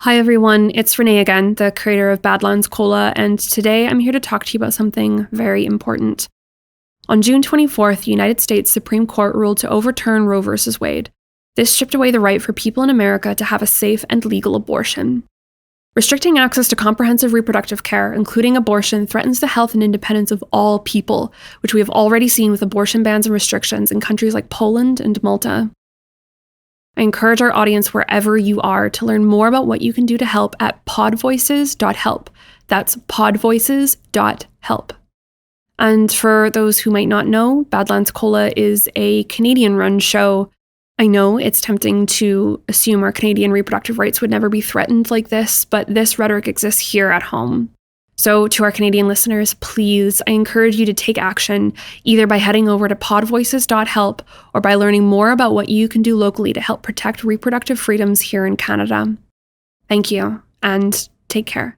Hi everyone, it's Renee again, the creator of Badlands Cola, and today I'm here to talk to you about something very important. On June 24th, the United States Supreme Court ruled to overturn Roe v. Wade. This stripped away the right for people in America to have a safe and legal abortion. Restricting access to comprehensive reproductive care, including abortion, threatens the health and independence of all people, which we have already seen with abortion bans and restrictions in countries like Poland and Malta. I encourage our audience wherever you are to learn more about what you can do to help at podvoices.help. That's podvoices.help. And for those who might not know, Badlands Cola is a Canadian-run show. I know it's tempting to assume our Canadian reproductive rights would never be threatened like this, but this rhetoric exists here at home. So to our Canadian listeners, please, I encourage you to take action, either by heading over to podvoices.help or by learning more about what you can do locally to help protect reproductive freedoms here in Canada. Thank you, and take care.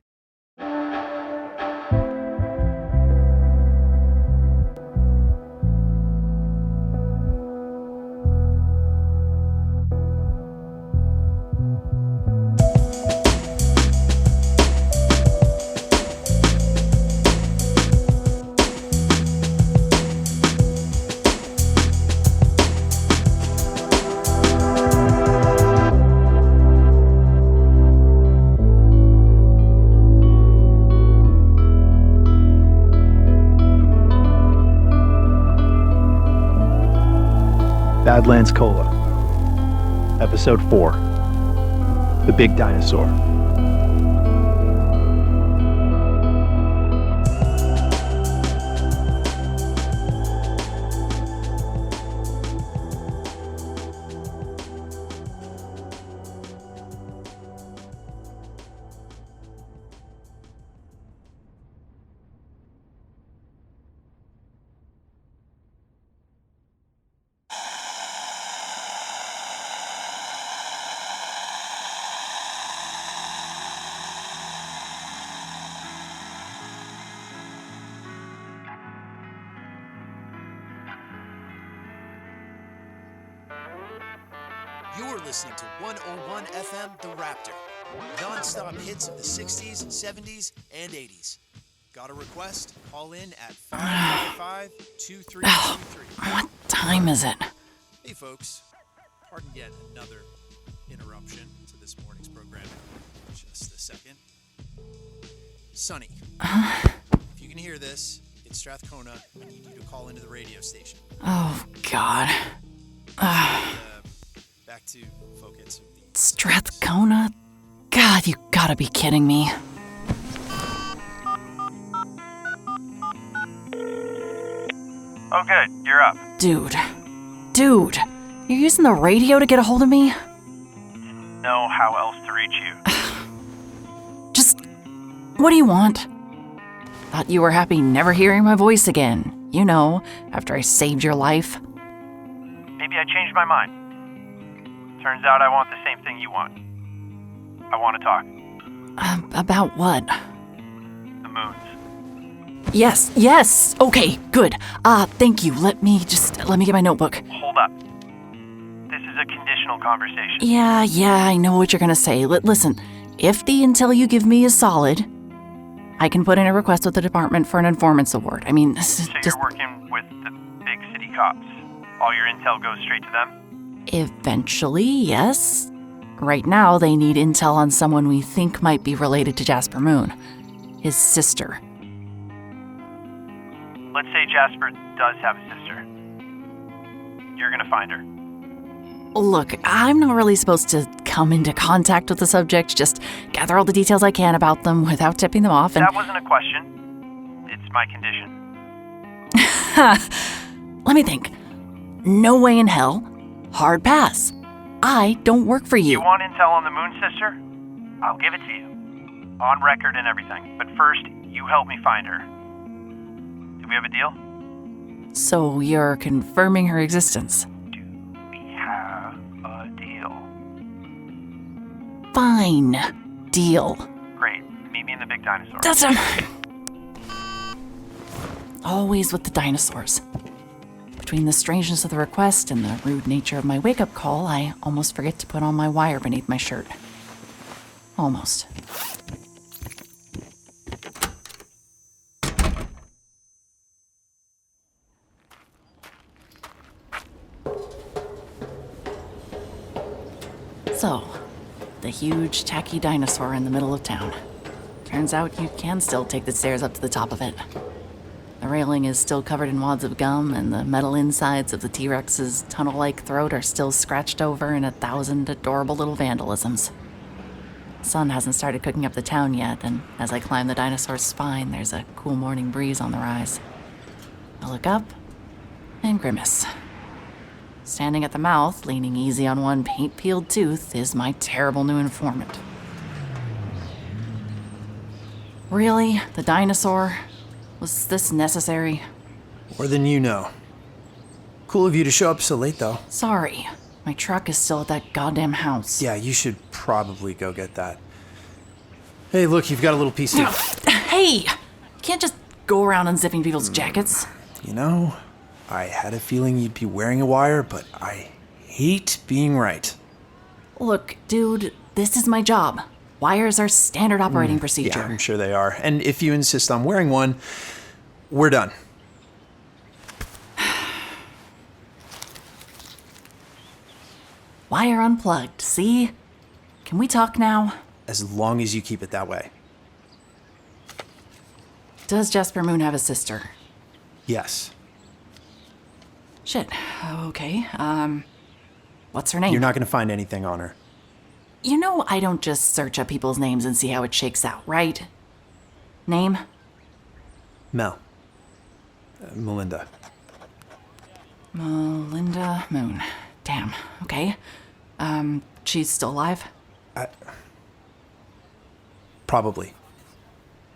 Badlands Cola, Episode 4, The Big Dinosaur. You're listening to 101 FM The Raptor. Non-stop hits of the 60s, 70s, and 80s. Got a request? Call in at 555-2323. What time is it? Hey folks, pardon yet another interruption to this morning's programming. Just a second. Sonny, if you can hear this, it's Strathcona. I need you to call into the radio station. Oh, God. Back to focus. Strathcona? God, you gotta be kidding me. Oh good, you're up. Dude, you're using the radio to get a hold of me? Didn't know how else to reach you. Just, what do you want? Thought you were happy never hearing my voice again. You know, after I saved your life. Maybe I changed my mind. Turns out I want the same thing you want. I want to talk. About what? The moons. Yes. Okay, good. Thank you. Let me get my notebook. Hold up. This is a conditional conversation. Yeah, I know what you're gonna say. Listen, if the intel you give me is solid, I can put in a request with the department for an informants award. I mean, this is so just... you're working with the big city cops. All your intel goes straight to them? Eventually, yes. Right now, they need intel on someone we think might be related to Jasper Moon. His sister. Let's say Jasper does have a sister. You're gonna find her. Look, I'm not really supposed to come into contact with the subject, just gather all the details I can about them without tipping them off and... That wasn't a question. It's my condition. Let me think. No way in hell. Hard pass. I don't work for you. You want intel on the moon, sister? I'll give it to you. On record and everything. But first, you help me find her. Do we have a deal? So you're confirming her existence? Do we have a deal? Fine. Deal. Great. Meet me in the Big Dinosaur. That's always with the dinosaurs. Between the strangeness of the request and the rude nature of my wake-up call, I almost forget to put on my wire beneath my shirt. Almost. So, the huge, tacky dinosaur in the middle of town. Turns out you can still take the stairs up to the top of it. The railing is still covered in wads of gum, and the metal insides of the T-Rex's tunnel-like throat are still scratched over in 1,000 adorable little vandalisms. The sun hasn't started cooking up the town yet, and as I climb the dinosaur's spine, there's a cool morning breeze on the rise. I look up and grimace. Standing at the mouth, leaning easy on one paint-peeled tooth, is my terrible new informant. Really? The dinosaur? Was this necessary? More than you know. Cool of you to show up so late, though. Sorry. My truck is still at that goddamn house. Yeah, you should probably go get that. Hey, look, you've got a little piece of... Hey! You can't just go around unzipping people's jackets. You know, I had a feeling you'd be wearing a wire, but I hate being right. Look, dude, this is my job. Wires are standard operating procedure. Yeah, I'm sure they are. And if you insist on wearing one, we're done. Wire unplugged, see? Can we talk now? As long as you keep it that way. Does Jasper Moon have a sister? Yes. Shit. Okay, what's her name? You're not going to find anything on her. You know I don't just search up people's names and see how it shakes out, right? Name? Mel. Melinda. Melinda Moon. Damn, okay. She's still alive? Probably.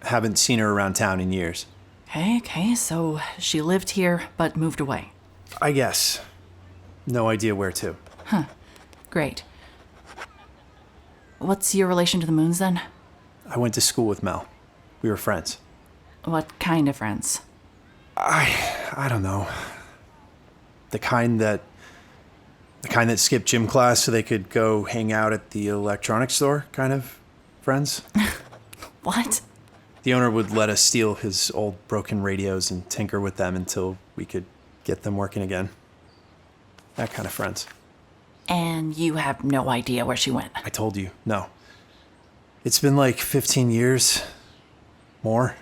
Haven't seen her around town in years. Okay, so she lived here but moved away. I guess. No idea where to. Huh, great. What's your relation to the Moons then? I went to school with Mel. We were friends. What kind of friends? I don't know. The kind that skipped gym class so they could go hang out at the electronics store kind of friends. What? The owner would let us steal his old broken radios and tinker with them until we could get them working again. That kind of friends. And you have no idea where she went? I told you, no. It's been like 15 years. More.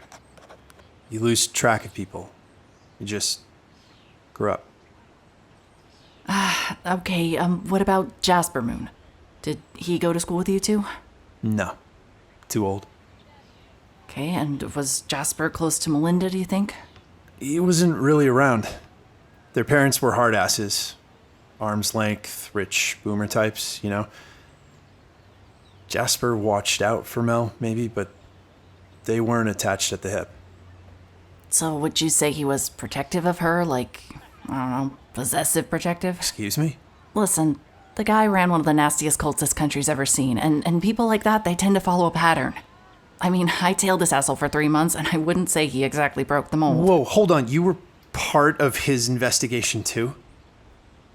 You lose track of people. You just grew up. Okay, what about Jasper Moon? Did he go to school with you too? No. Too old. Okay, and was Jasper close to Melinda, do you think? He wasn't really around. Their parents were hard asses. Arm's length, rich boomer types, you know. Jasper watched out for Mel, maybe, but they weren't attached at the hip. So would you say he was protective of her, like, I don't know, possessive protective? Excuse me? Listen, the guy ran one of the nastiest cults this country's ever seen, and people like that, they tend to follow a pattern. I mean, I tailed this asshole for 3 months, and I wouldn't say he exactly broke the mold. Whoa, hold on. You were part of his investigation, too?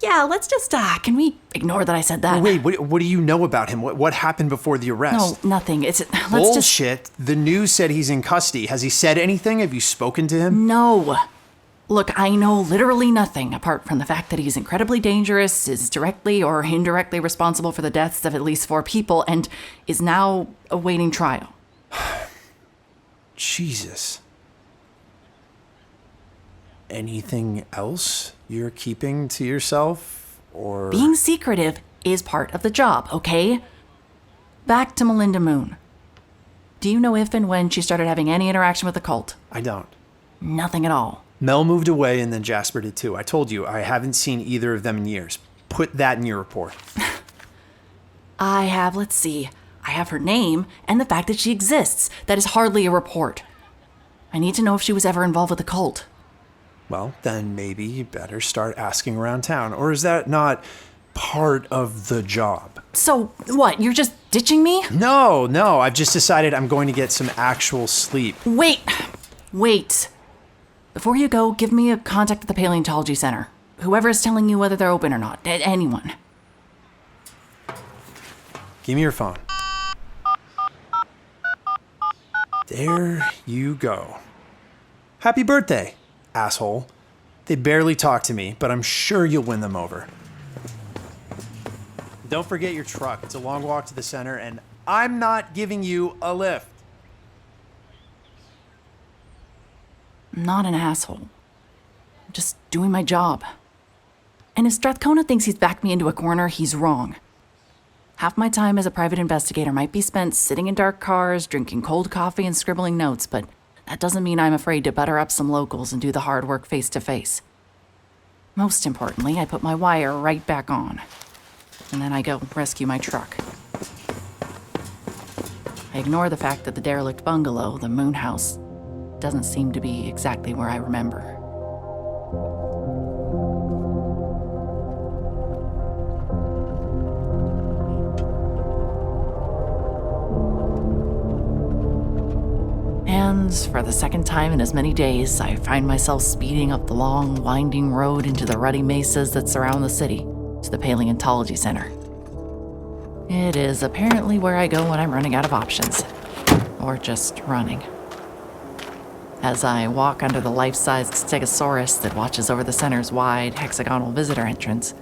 Yeah, let's just, can we ignore that I said that? Wait, what do you know about him? What happened before the arrest? No, nothing. Let's Bullshit. The news said he's in custody. Has he said anything? Have you spoken to him? No. Look, I know literally nothing apart from the fact that he's incredibly dangerous, is directly or indirectly responsible for the deaths of at least 4 people, and is now awaiting trial. Jesus. Anything else you're keeping to yourself, or... Being secretive is part of the job, okay? Back to Melinda Moon. Do you know if and when she started having any interaction with the cult? I don't. Nothing at all. Mel moved away and then Jasper did too. I told you, I haven't seen either of them in years. Put that in your report. I have her name and the fact that she exists. That is hardly a report. I need to know if she was ever involved with the cult. Well, then maybe you better start asking around town. Or is that not part of the job? So, what, you're just ditching me? No, I've just decided I'm going to get some actual sleep. Wait. Before you go, give me a contact at the Paleontology Center. Whoever is telling you whether they're open or not. Anyone. Give me your phone. There you go. Happy birthday, asshole. They barely talk to me, but I'm sure you'll win them over. Don't forget your truck. It's a long walk to the center, and I'm not giving you a lift. I'm not an asshole. I'm just doing my job. And if Strathcona thinks he's backed me into a corner, he's wrong. Half my time as a private investigator might be spent sitting in dark cars, drinking cold coffee and scribbling notes, but that doesn't mean I'm afraid to butter up some locals and do the hard work face to face. Most importantly, I put my wire right back on. And then I go rescue my truck. I ignore the fact that the derelict bungalow, the moon house, doesn't seem to be exactly where I remember. And for the second time in as many days, I find myself speeding up the long, winding road into the ruddy mesas that surround the city, to the Paleontology Center. It is apparently where I go when I'm running out of options. Or just running. As I walk under the life-sized stegosaurus that watches over the center's wide, hexagonal visitor entrance,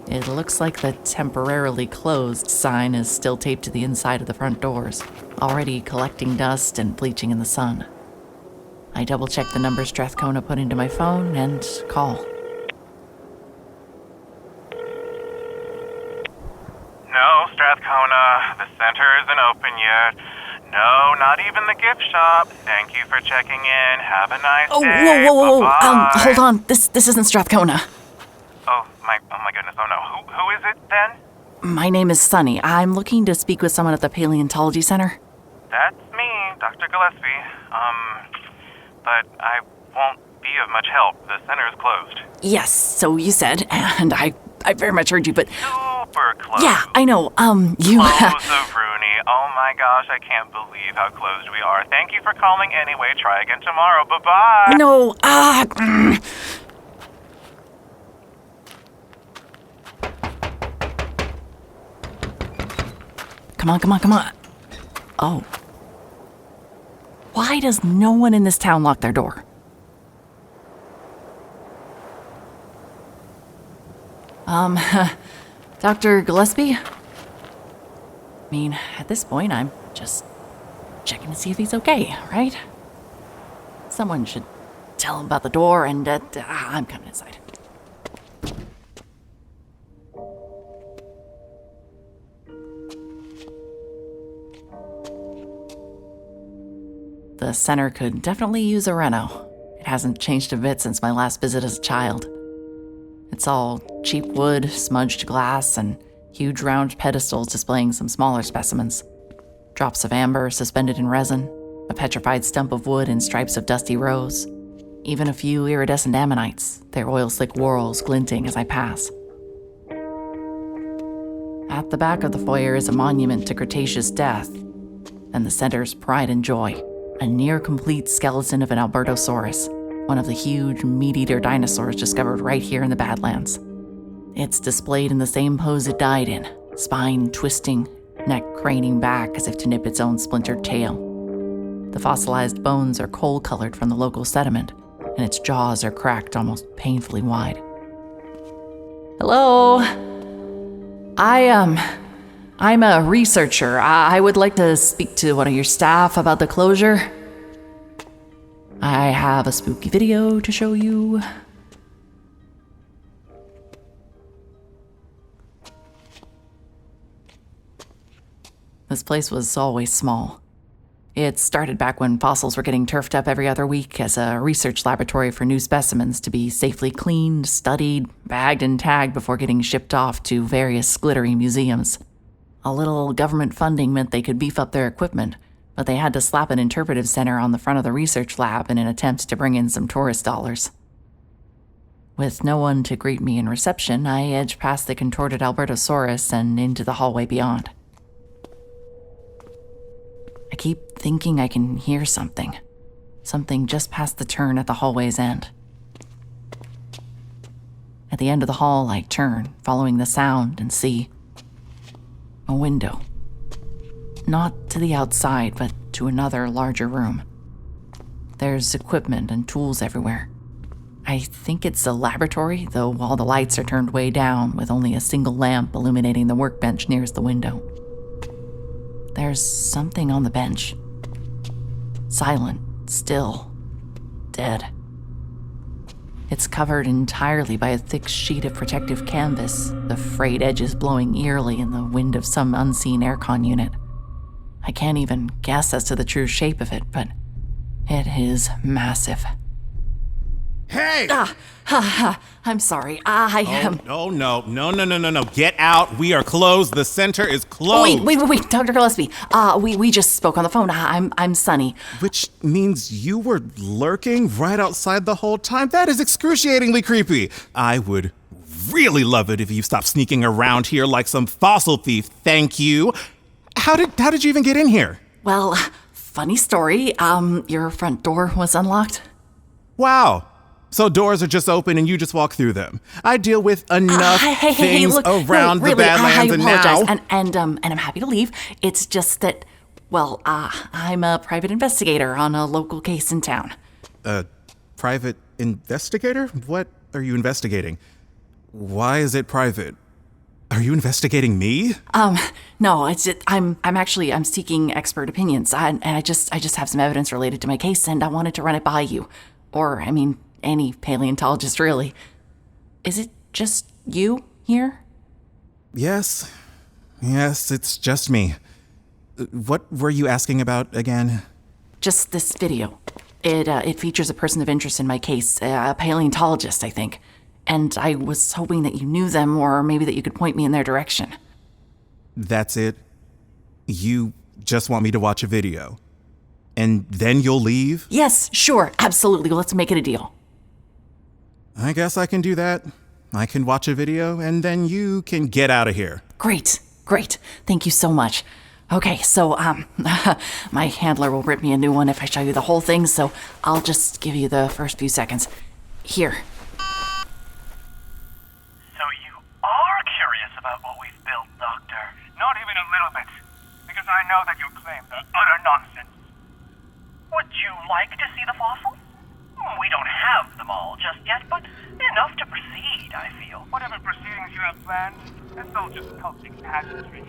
it looks like the temporarily closed sign is still taped to the inside of the front doors, already collecting dust and bleaching in the sun. I double-check the number Strathcona put into my phone and call. No, Strathcona, the center isn't open yet. No, not even the gift shop. Thank you for checking in. Have a nice day. Whoa. Bye-bye. Hold on. This isn't Strathcona. Oh my goodness. Oh no. Who is it then? My name is Sunny. I'm looking to speak with someone at the Paleontology Center. That's me, Dr. Gillespie. But I won't be of much help. The center is closed. Yes, so you said, and I very much heard you, but... Super closed. Yeah, I know, you... Close of Rooney. Oh my gosh, I can't believe how closed we are. Thank you for calling anyway. Try again tomorrow. Bye-bye. No, Come on. Oh. Why does no one in this town lock their door? Dr. Gillespie? I mean, at this point, I'm just checking to see if he's okay, right? Someone should tell him about the door, and I'm coming inside. The center could definitely use a reno. It hasn't changed a bit since my last visit as a child. It's all cheap wood, smudged glass, and huge round pedestals displaying some smaller specimens. Drops of amber suspended in resin, a petrified stump of wood in stripes of dusty rose, even a few iridescent ammonites, their oil-slick whorls glinting as I pass. At the back of the foyer is a monument to Cretaceous death, and the center's pride and joy, a near-complete skeleton of an Albertosaurus, one of the huge meat-eater dinosaurs discovered right here in the Badlands. It's displayed in the same pose it died in, spine twisting, neck craning back as if to nip its own splintered tail. The fossilized bones are coal-colored from the local sediment, and its jaws are cracked almost painfully wide. Hello? I'm a researcher. I would like to speak to one of your staff about the closure. I have a spooky video to show you. This place was always small. It started back when fossils were getting turfed up every other week as a research laboratory for new specimens to be safely cleaned, studied, bagged, and tagged before getting shipped off to various glittering museums. A little government funding meant they could beef up their equipment, but they had to slap an interpretive center on the front of the research lab in an attempt to bring in some tourist dollars. With no one to greet me in reception, I edge past the contorted Albertosaurus and into the hallway beyond. I keep thinking I can hear something. Something just past the turn at the hallway's end. At the end of the hall, I turn, following the sound, and see a window. Not to the outside, but to another, larger room. There's equipment and tools everywhere. I think it's a laboratory, though all the lights are turned way down, with only a single lamp illuminating the workbench nearest the window. There's something on the bench. Silent, still, dead. It's covered entirely by a thick sheet of protective canvas, the frayed edges blowing eerily in the wind of some unseen aircon unit. I can't even guess as to the true shape of it, but it is massive. Hey! I'm sorry. I am... Oh, no. Get out. We are closed. The center is closed. Wait, Dr. Gillespie. We just spoke on the phone. I'm Sunny. Which means you were lurking right outside the whole time? That is excruciatingly creepy. I would really love it if you stopped sneaking around here like some fossil thief. Thank you. How did you even get in here? Well, funny story. Your front door was unlocked. Wow. So doors are just open and you just walk through them. I deal with enough things look, around really, the Badlands, I and apologize. now... And I'm happy to leave. It's just that, well, I'm a private investigator on a local case in town. A private investigator? What are you investigating? Why is it private? Are you investigating me? No, it's just, I'm seeking expert opinions. And I just have some evidence related to my case, and I wanted to run it by you. Or, any paleontologist, really. Is it just you here? Yes, it's just me. What were you asking about again? Just this video. It features a person of interest in my case, a paleontologist, I think. And I was hoping that you knew them, or maybe that you could point me in their direction. That's it? You just want me to watch a video? And then you'll leave? Yes, sure, absolutely. Let's make it a deal. I guess I can do that. I can watch a video, and then you can get out of here. Great. Thank you so much. Okay, so, my handler will rip me a new one if I show you the whole thing, so I'll just give you the first few seconds. Here. So you are curious about what we've built, Doctor? Not even a little bit, because I know that your claims are utter nonsense. Would you like to see the fossils? We don't have them all just yet, but enough to proceed, I feel. Whatever proceedings you have planned, it's all just cultic pageantry.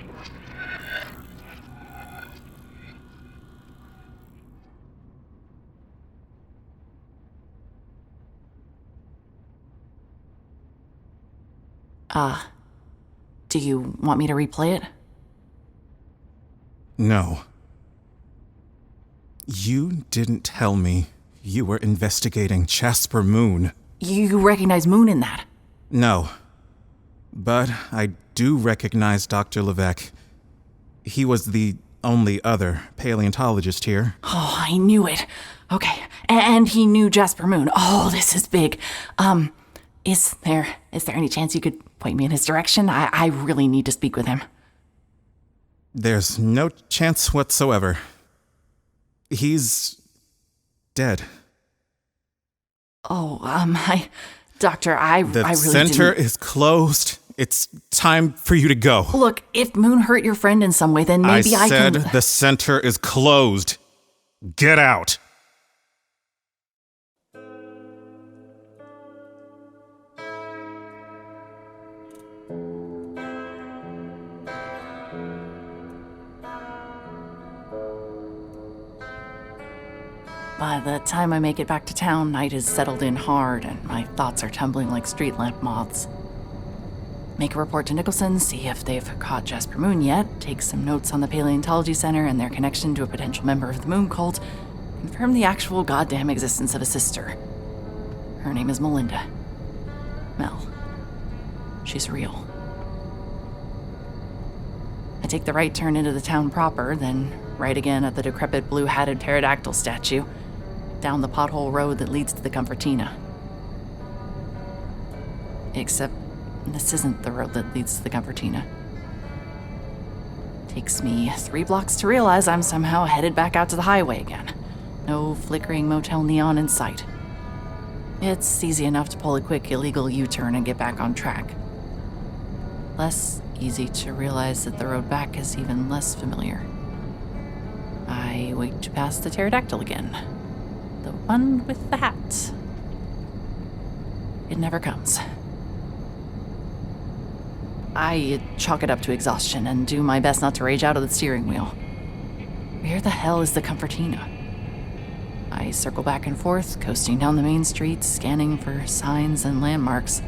Do you want me to replay it? No. You didn't tell me you were investigating Jasper Moon. You recognize Moon in that? No. But I do recognize Dr. Levesque. He was the only other paleontologist here. Oh, I knew it. Okay, and he knew Jasper Moon. Oh, this is big. Is there any chance you could point me in his direction? I really need to speak with him. There's no chance whatsoever. He's dead. Oh, Doctor, I really The center didn't... is closed. It's time for you to go. Look, if Moon hurt your friend in some way, then maybe I can... I said the center is closed. Get out. By the time I make it back to town, night has settled in hard, and my thoughts are tumbling like street lamp moths. Make a report to Nicholson, see if they've caught Jasper Moon yet, take some notes on the Paleontology Center and their connection to a potential member of the Moon cult, confirm the actual goddamn existence of a sister. Her name is Melinda. Mel. She's real. I take the right turn into the town proper, then right again at the decrepit blue-hatted pterodactyl statue, down the pothole road that leads to the Confrontation. Except this isn't the road that leads to the Confrontation. Takes me 3 blocks to realize I'm somehow headed back out to the highway again. No flickering motel neon in sight. It's easy enough to pull a quick illegal U-turn and get back on track. Less easy to realize that the road back is even less familiar. I I wait to pass the pterodactyl again. The one with the hat. It never comes. I chalk it up to exhaustion and do my best not to rage out of the steering wheel. Where the hell is the Confrontation? I circle back and forth, coasting down the main street, scanning for signs and landmarks,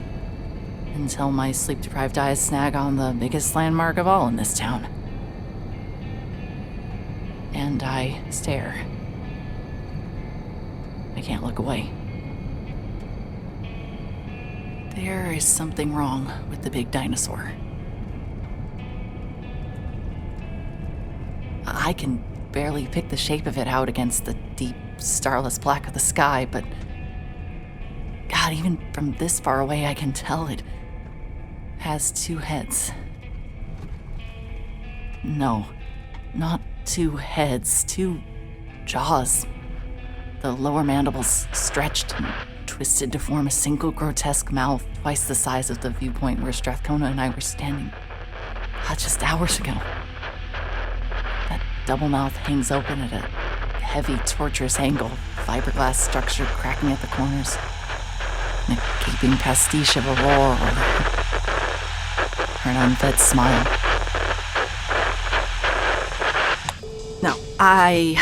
until my sleep-deprived eyes snag on the biggest landmark of all in this town. And I stare. I can't look away. There is something wrong with the big dinosaur. I can barely pick the shape of it out against the deep, starless black of the sky, but God, even from this far away, I can tell it has two heads. No, not two heads, two jaws. The lower mandibles stretched and twisted to form a single grotesque mouth twice the size of the viewpoint where Strathcona and I were standing just hours ago. That double mouth hangs open at a heavy, torturous angle, fiberglass structure cracking at the corners, and a gaping pastiche of a roar or an unfed smile. No, I'm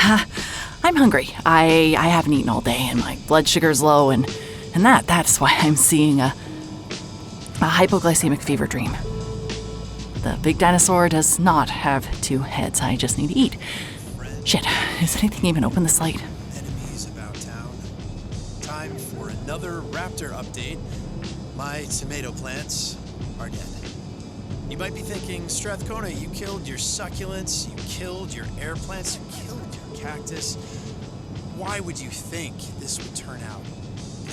hungry. I haven't eaten all day, and my blood sugar's low, and that's why I'm seeing a hypoglycemic fever dream. The big dinosaur does not have two heads. I just need to eat. Shit, is anything even open this light? Enemies about town. Time for another raptor update. My tomato plants are dead. You might be thinking, Strathcona, you killed your succulents, you killed your air plants, you killed your cactus. Why would you think this would turn out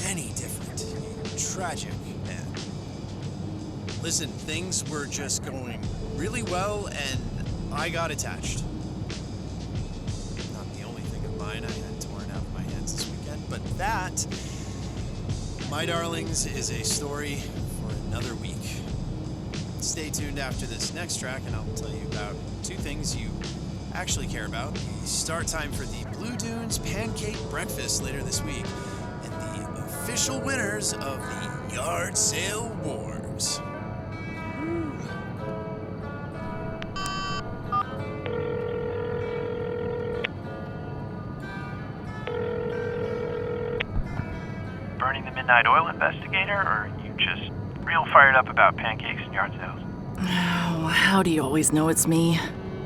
any different? You tragic man. Listen, things were just going really well, and I got attached. Not the only thing of mine I had torn out of my hands this weekend, but that, my darlings, is a story for another week. Stay tuned after this next track, and I'll tell you about two things you actually care about. The start time for the Blue Dunes Pancake Breakfast later this week, and the official winners of the Yard Sale Wars. Burning the Midnight Oil Investigator, or are you just real fired up about pancakes and yard sales? Oh, how do you always know it's me?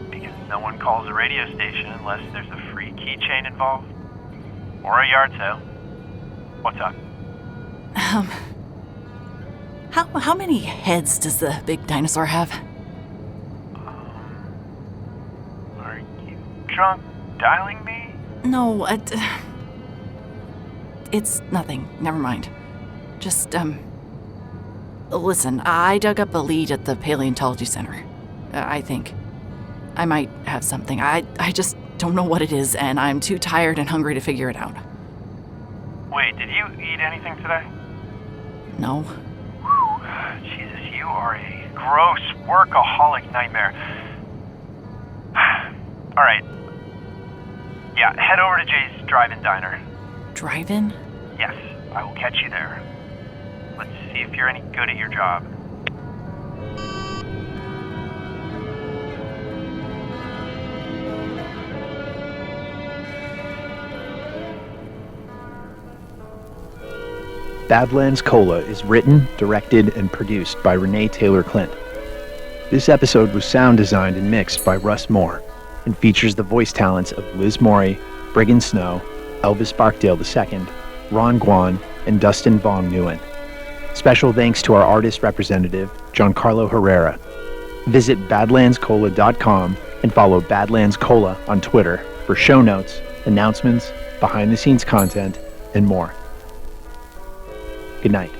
Because no one calls a radio station unless there's a free keychain involved. Or a yard sale. What's up? How many heads does the big dinosaur have? Are you drunk dialing me? No, it's nothing. Never mind. Just, listen, I dug up a lead at the Paleontology Center. I think. I might have something. I just don't know what it is, and I'm too tired and hungry to figure it out. Wait, did you eat anything today? No. Whew. Jesus, you are a gross workaholic nightmare. All right. Yeah, head over to Jay's Drive-In Diner. Drive-in? Yes, I will catch you there. Let's see if you're any good at your job. Badlands Cola is written, directed, and produced by Renee Taylor Clint. This episode was sound designed and mixed by Russ Moore and features the voice talents of Liz Morey, Briggon Snow, Elvis Barkdale II, Ron Guan, and Dustin Vuong Nguyen. Special thanks to our artist representative, Giancarlo Herrera. Visit badlandscola.com and follow Badlands Cola on Twitter for show notes, announcements, behind-the-scenes content, and more. Good night.